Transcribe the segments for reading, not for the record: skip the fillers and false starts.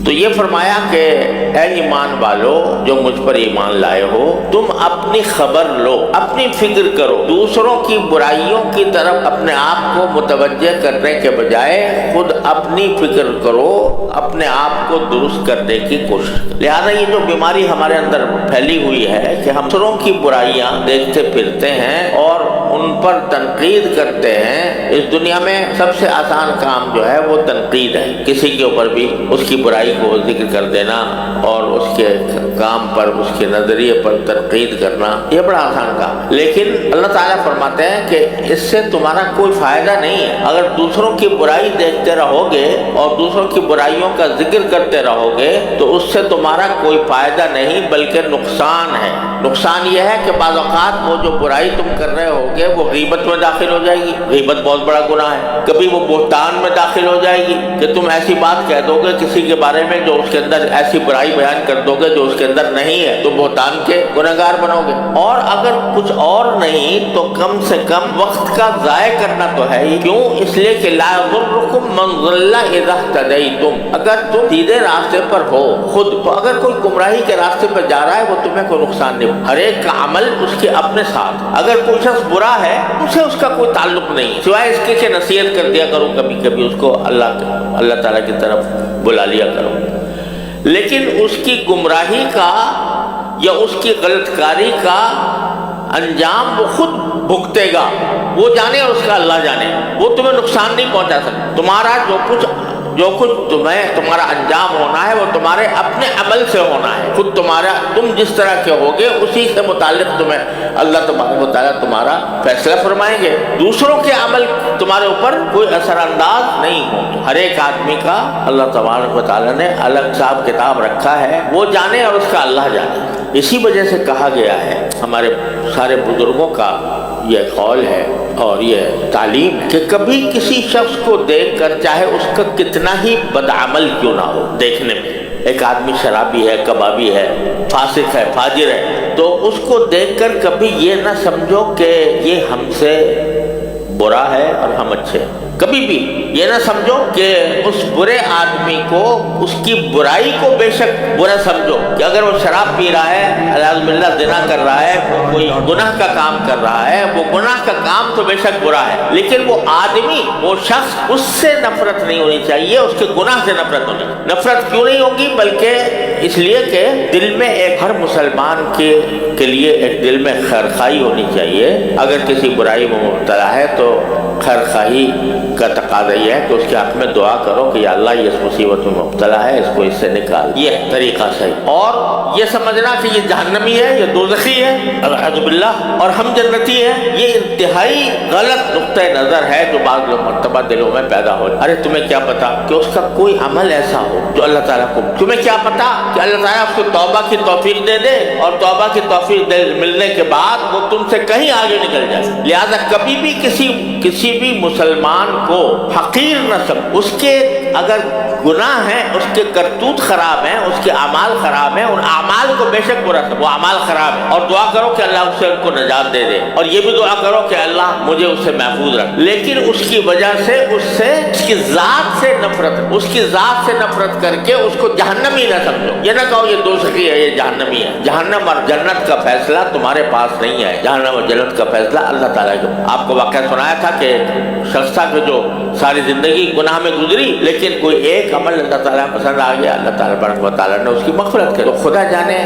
تو یہ فرمایا کہ اے ایمان والو جو مجھ پر ایمان لائے ہو، تم اپنی خبر لو، اپنی فکر کرو، دوسروں کی برائیوں کی طرف اپنے آپ کو متوجہ کرنے کے بجائے خود اپنی فکر کرو، اپنے آپ کو درست کرنے کی کوشش کرو۔ لہذا یہ جو بیماری ہمارے اندر پھیلی ہوئی ہے کہ ہم دوسروں کی برائیاں دیکھتے پھرتے ہیں اور ان پر تنقید کرتے ہیں، اس دنیا میں سب سے آسان کام جو ہے وہ تنقید ہے۔ کسی کے اوپر بھی اس کی برائی کو ذکر کر دینا اور اس کے کام پر، اس کے نظریے پر تنقید کرنا، یہ بڑا آسان کام ہے۔ لیکن اللہ تعالیٰ فرماتے ہیں کہ اس سے تمہارا کوئی فائدہ نہیں ہے۔ اگر دوسروں کی برائی دیکھتے رہو گے اور دوسروں کی برائیوں کا ذکر کرتے رہو گے تو اس سے تمہارا کوئی فائدہ نہیں بلکہ نقصان ہے۔ نقصان یہ ہے کہ بعض اوقات وہ جو برائی تم کر رہے ہوگے وہ غیبت میں داخل ہو جائے گی، غیبت بہت بڑا گناہ ہے۔ کبھی وہ بہتان میں داخل ہو جائے گی کہ تم ایسی بات کہہ دو گے کسی کے بارے میں جو اس کے اندر، ایسی برائی بیان کر دو گے جو اس کے اندر نہیں ہے، تو بہتان کے گنہگار بنو گے۔ اور اگر کچھ اور نہیں تو کم سے کم وقت کا ضائع کرنا تو ہے ہی۔ کیوں؟ اس لیے کہ لا یضرکم من ضل اذا اہتدیتم، اگر تم سیدھے راستے پر ہو خود، تو اگر کوئی گمراہی کے راستے پر جا رہا ہے وہ تمہیں کوئی نقصان نہیں۔ ہر ایک کا عمل اس کے اپنے ساتھ، اگر کوئی شخص برا ہے اسے اس کا کوئی تعلق نہیں، سوائے اس کے کہ نصیحت کر دیا کرو، کبھی کبھی اس کو اللہ تعالیٰ کی طرف بلا لیا کرو، لیکن اس کی گمراہی کا یا اس کی غلط کاری کا انجام وہ خود بھگتے گا، وہ جانے اور اس کا اللہ جانے، وہ تمہیں نقصان نہیں پہنچا سکتا۔ تمہارا جو کچھ تمہارا انجام ہونا ہے وہ تمہارے اپنے عمل سے ہونا ہے، خود تم جس طرح کے ہوگے اسی سے متعلق تمہیں اللہ تبارک و تعالیٰ تمہارا فیصلہ فرمائیں گے۔ دوسروں کے عمل تمہارے اوپر کوئی اثر انداز نہیں ہو۔ ہر ایک آدمی کا اللہ تبارک و تعالیٰ نے الگ حساب کتاب رکھا ہے، وہ جانے اور اس کا اللہ جانے۔ اسی وجہ سے کہا گیا ہے، ہمارے سارے بزرگوں کا یہ قول ہے اور یہ تعلیم ہے کہ کبھی کسی شخص کو دیکھ کر، چاہے اس کا کتنا ہی بدعمل کیوں نہ ہو، دیکھنے میں ایک آدمی شرابی ہے، کبابی ہے، فاسق ہے، فاجر ہے، تو اس کو دیکھ کر کبھی یہ نہ سمجھو کہ یہ ہم سے برا ہے اور ہم اچھے ہیں۔ کبھی بھی یہ نہ سمجھو کہ اس برے آدمی کو، اس کی برائی کو بے شک برا سمجھو، کہ اگر وہ شراب پی رہا ہے، اعوذ باللہ زنا کر رہا ہے، کوئی گناہ کا کام کر رہا ہے، وہ گناہ کا کام تو بے شک برا ہے، لیکن وہ آدمی، وہ شخص، اس سے نفرت نہیں ہونی چاہیے، اس کے گناہ سے نفرت ہونی۔ نفرت کیوں نہیں ہوگی؟ بلکہ اس لیے کہ دل میں ایک، ہر مسلمان کے لیے ایک دل میں خیرخواہی ہونی چاہیے۔ اگر کسی برائی میں مبتلا ہے تو خیرخواہی کا تقاضا یہ ہے کہ اس کے حق میں دعا کرو کہ یا اللہ یہ اس مصیبت میں مبتلا ہے، اس کو اس سے نکال۔ یہ طریقہ صحیح۔ اور یہ سمجھنا کہ یہ جہنمی ہے، یہ دوزخی ہے، اعوذ باللہ، اور ہم جنتی ہیں، یہ انتہائی غلط نقطہ نظر ہے جو بعض لوگ مرتبہ دلوں میں پیدا ہو۔ ارے تمہیں کیا پتا کہ اس کا کوئی عمل ایسا ہو جو اللہ تعالیٰ کو، تمہیں کیا پتا کہ اللہ تعالیٰ اس کو توبہ کی توفیق دے دے اور توبہ کی توفیق ملنے کے بعد وہ تم سے کہیں آگے نکل جائے۔ لہذا کبھی بھی کسی بھی مسلمان کو حقیر نہ سمجھ، اس کے اگر گناہ ہیں، اس کے کرتوت خراب ہیں، اس کے اعمال خراب ہیں، ان اعمال کو بے شک برا سمجھ، وہ اعمال خراب ہیں، اور دعا کرو کہ اللہ اس سے ان کو نجات دے دے، اور یہ بھی دعا کرو کہ اللہ مجھے اس سے محفوظ رکھ۔ لیکن اس کی وجہ سے اس کی ذات سے نفرت کر کے اس کو جہنمی نہ سمجھو۔ یہ نہ کہو یہ دوزخی ہے، یہ جہنمی ہے۔ جہنم اور جنت کا فیصلہ تمہارے پاس نہیں ہے، جہنم اور جنت کا فیصلہ اللہ تعالیٰ کا۔ آپ کو واقعہ سنایا تھا کہ شخص تھا کہ جو ساری زندگی گناہ میں گزری، لیکن کوئی ایک عمل اللہ تعالیٰ پسند آ گیا، اللہ تعالیٰ نے اس کی مغفرت کی۔ تو خدا جانے،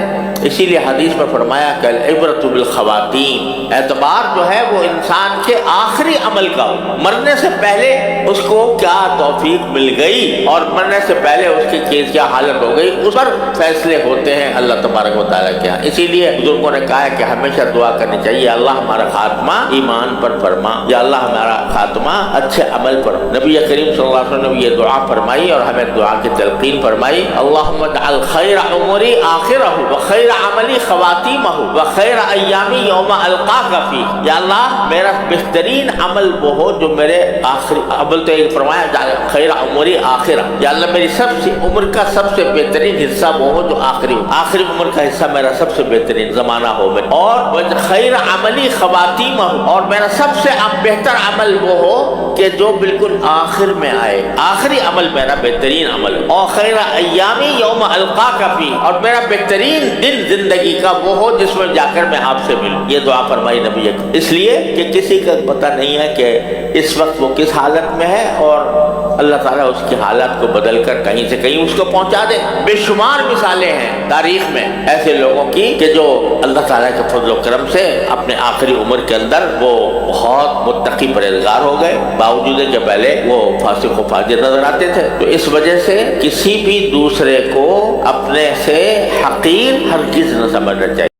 اسی لیے حدیث میں فرمایا کہ العبرۃ بالخواتیم، اعتبار جو ہے وہ انسان کے آخری عمل کا ہو، مرنے سے پہلے اس کو کیا توفیق مل گئی اور مرنے سے پہلے اس کی کیس کیا حالت ہو گئی، اس پر فیصلے ہوتے ہیں اللہ تبارک و تعالیٰ کے ہاں۔ اسی لیے بزرگوں نے کہا ہے کہ ہمیشہ دعا کرنی چاہیے، اللہ ہمارا خاتمہ ایمان پر فرما، یا اللہ ہمارا خاتمہ اچھے عمل پر۔ نبی کریم صلی اللہ علیہ وسلم نے یہ دعا فرمائی اور ہمیں دعا کی تلقین فرمائی، اللہم اجعل خیر عمری آخرہ وخیر عملی خواتیمہ وخیر ایامی یوم القاک فیہ، یا اللہ میرا بہترین عمل وہ ہو جو میرے آخری عمل، تو یہ فرمایا خیر عمری آخرہ، یا اللہ میری سب سے عمر کا سب سے بہترین حصہ وہ ہو جو آخری عمر کا حصہ میرا سب سے بہترین زمانہ ہو، اور خیر عملی خواتیمہ، اور میرا سب سے بہتر عمل وہ ہو کہ جو بالکل آخر میں آئے، آخری عمل میرا بہترین عمل ہے، اور خیر ایامی یوم القاک فی، اور میرا بہترین دن زندگی کا وہ ہو جس میں جا کر میں آپ سے ملوں۔ یہ دعا فرمائی نبی اکرم، اس لیے کہ کسی کا پتہ نہیں ہے کہ اس وقت وہ کس حالت میں ہے، اور اللہ تعالیٰ اس کی حالات کو بدل کر کہیں سے کہیں اس کو پہنچا دے۔ بے شمار مثالیں ہیں تاریخ میں ایسے لوگوں کی کہ جو اللہ تعالیٰ کے فضل و کرم سے اپنے آخری عمر کے اندر وہ بہت متقی پرہیزگار ہو گئے، باوجود کہ پہلے وہ فاسق و فاجر نظر آتے تھے۔ تو اس وجہ سے کسی بھی دوسرے کو اپنے سے حقیر ہرگز نہ سمجھنا چاہیے۔